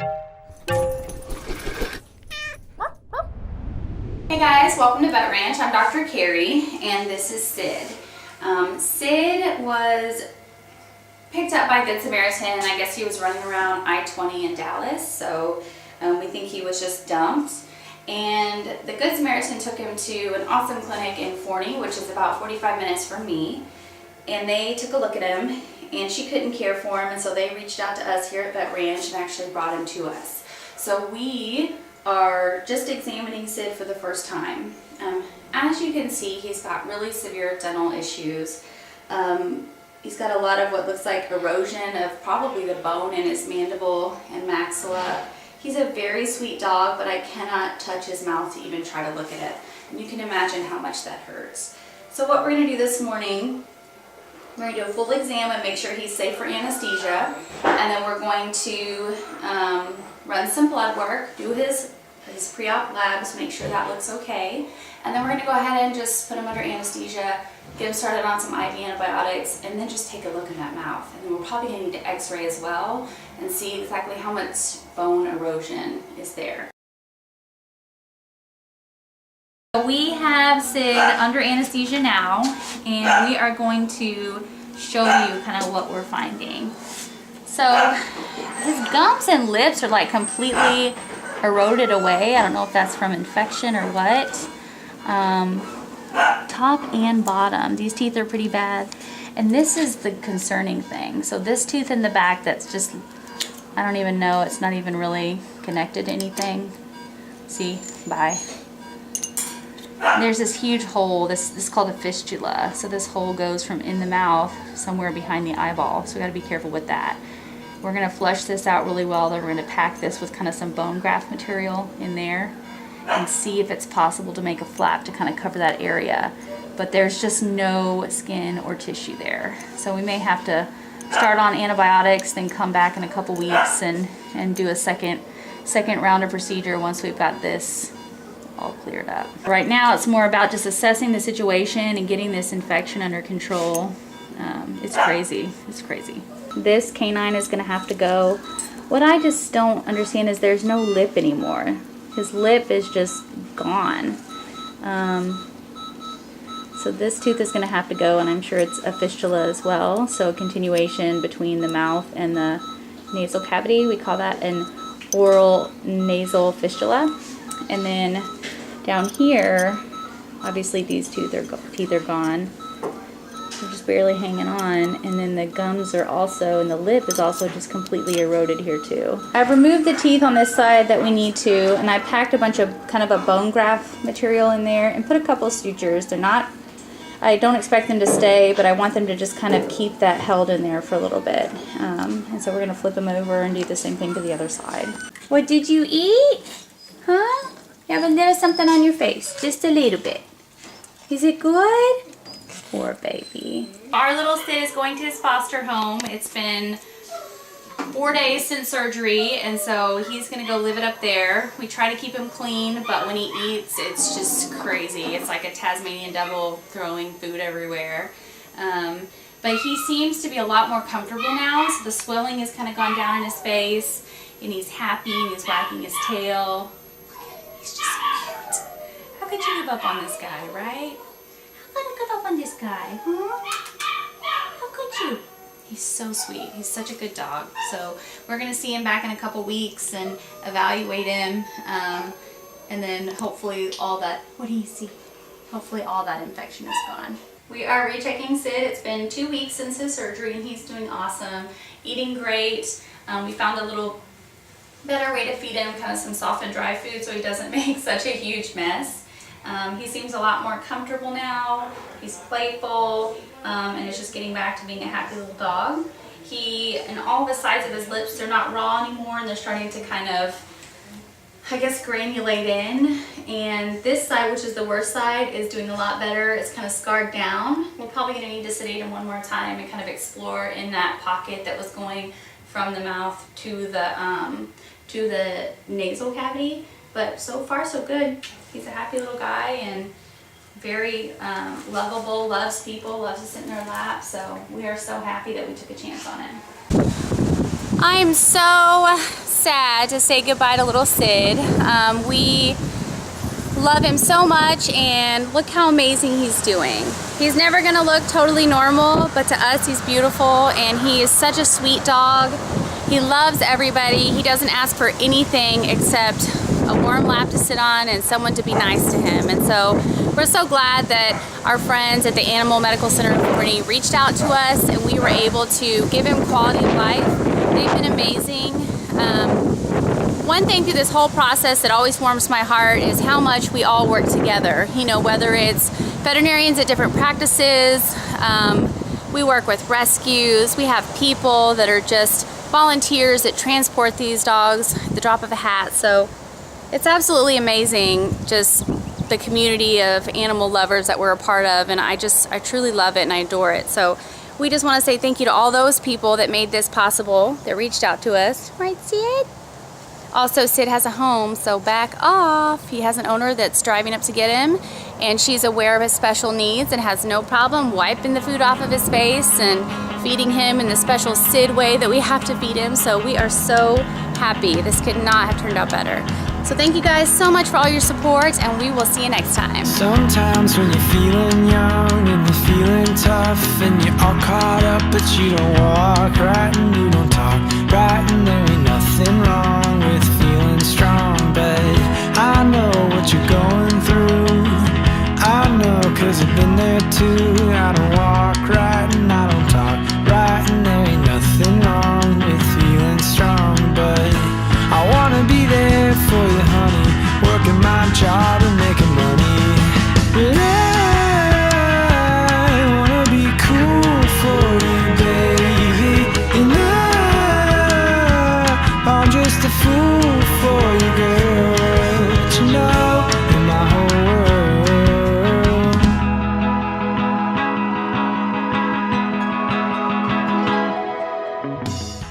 Hey guys, welcome to Vet Ranch. I'm Dr. Carrie and this is Sid. Sid was picked up by Good Samaritan. I guess he was running around I-20 in Dallas, so we think he was just dumped. And the Good Samaritan took him to an awesome clinic in Forney, which is about 45 minutes from me. And they took a look at him and she couldn't care for him, and so they reached out to us here at Vet Ranch and actually brought him to us. So we are just examining Sid for the first time. As you can see, he's got really severe dental issues. He's got a lot of what looks like erosion of probably the bone in his mandible and maxilla. He's a very sweet dog, but I cannot touch his mouth to even try to look at it. And you can imagine how much that hurts. So what we're going to do this morning, we're going to do a full exam and make sure he's safe for anesthesia. And then we're going to run some blood work, do his pre-op labs, make sure that looks okay. And then we're going to go ahead and just put him under anesthesia, get him started on some IV antibiotics, and then just take a look in that mouth. And then we're probably going to need to x-ray as well and see exactly how much bone erosion is there. We have Sid under anesthesia now, and we are going to show you kind of what we're finding. So his gums and lips are like completely eroded away. I don't know if that's from infection or what. Top and bottom, these teeth are pretty bad. And this is the concerning thing. So this tooth in the back, that's just, I don't even know, it's not even really connected to anything. See, bye. There's this huge hole, this is called a fistula. So this hole goes from in the mouth somewhere behind the eyeball. So we gotta be careful with that. We're gonna flush this out really well. Then we're gonna pack this with kind of some bone graft material in there and see if it's possible to make a flap to kind of cover that area. But there's just no skin or tissue there. So we may have to start on antibiotics, then come back in a couple weeks and do a second round of procedure once we've got this all cleared up. Right now it's more about just assessing the situation and getting this infection under control. It's crazy, it's crazy. This canine is gonna have to go. What I just don't understand is there's no lip anymore. His lip is just gone. So this tooth is gonna have to go, and I'm sure it's a fistula as well. So a continuation between the mouth and the nasal cavity. We call that an oral nasal fistula. And then down here, obviously these teeth are gone. They're just barely hanging on, and then the gums are also, and the lip is also just completely eroded here too. I've removed the teeth on this side that we need to, and I packed a bunch of kind of a bone graft material in there and put a couple of sutures. They're not, I don't expect them to stay, but I want them to just kind of keep that held in there for a little bit. And so we're gonna flip them over and do the same thing to the other side. What did you eat? Huh? You have a little something on your face, just a little bit. Is it good? Poor baby. Our little Sid is going to his foster home. It's been 4 days since surgery, and so he's gonna go live it up there. We try to keep him clean, but when he eats, it's just crazy. It's like a Tasmanian devil throwing food everywhere. But he seems to be a lot more comfortable now, so the swelling has kind of gone down in his face, and he's happy, and he's wagging his tail. He's just so cute. How could you give up on this guy, right? How could I give up on this guy, huh? How could you? He's so sweet. He's such a good dog. So we're going to see him back in a couple weeks and evaluate him. And then hopefully all that, what do you see? Hopefully all that infection is gone. We are rechecking Sid. It's been 2 weeks since his surgery and he's doing awesome. Eating great. We found a little better way to feed him, kind of some soft and dry food so he doesn't make such a huge mess. He seems a lot more comfortable now. He's playful, and is just getting back to being a happy little dog. And all the sides of his lips, they're not raw anymore, and they're starting to kind of, I guess, granulate in. And this side, which is the worst side, is doing a lot better. It's kind of scarred down. We're probably going to need to sedate him one more time and kind of explore in that pocket that was going from the mouth to the nasal cavity. But so far, so good. He's a happy little guy and very lovable, loves people, loves to sit in their lap. So we are so happy that we took a chance on him. I am so sad to say goodbye to little Sid. We love him so much, and look how amazing he's doing. He's never gonna look totally normal, but to us he's beautiful, and he is such a sweet dog. He loves everybody. He doesn't ask for anything except a warm lap to sit on and someone to be nice to him. And so we're so glad that our friends at the Animal Medical Center of Forney reached out to us, and we were able to give him quality of life. They've been amazing. One thing through this whole process that always warms my heart is how much we all work together. You know, whether it's veterinarians at different practices, we work with rescues, we have people that are just volunteers that transport these dogs at the drop of a hat. So it's absolutely amazing, just the community of animal lovers that we're a part of, and I truly love it and I adore it. So we just want to say thank you to all those people that made this possible, that reached out to us. Right, Sid? Also, Sid has a home, so back off. He has an owner that's driving up to get him, and she's aware of his special needs and has no problem wiping the food off of his face and feeding him in the special Sid way that we have to feed him. So we are so happy. This could not have turned out better. So thank you guys so much for all your support, and we will see you next time. Sometimes when you're feeling young and you're feeling tough and you're all caught up, but you don't walk right and you don't talk right, and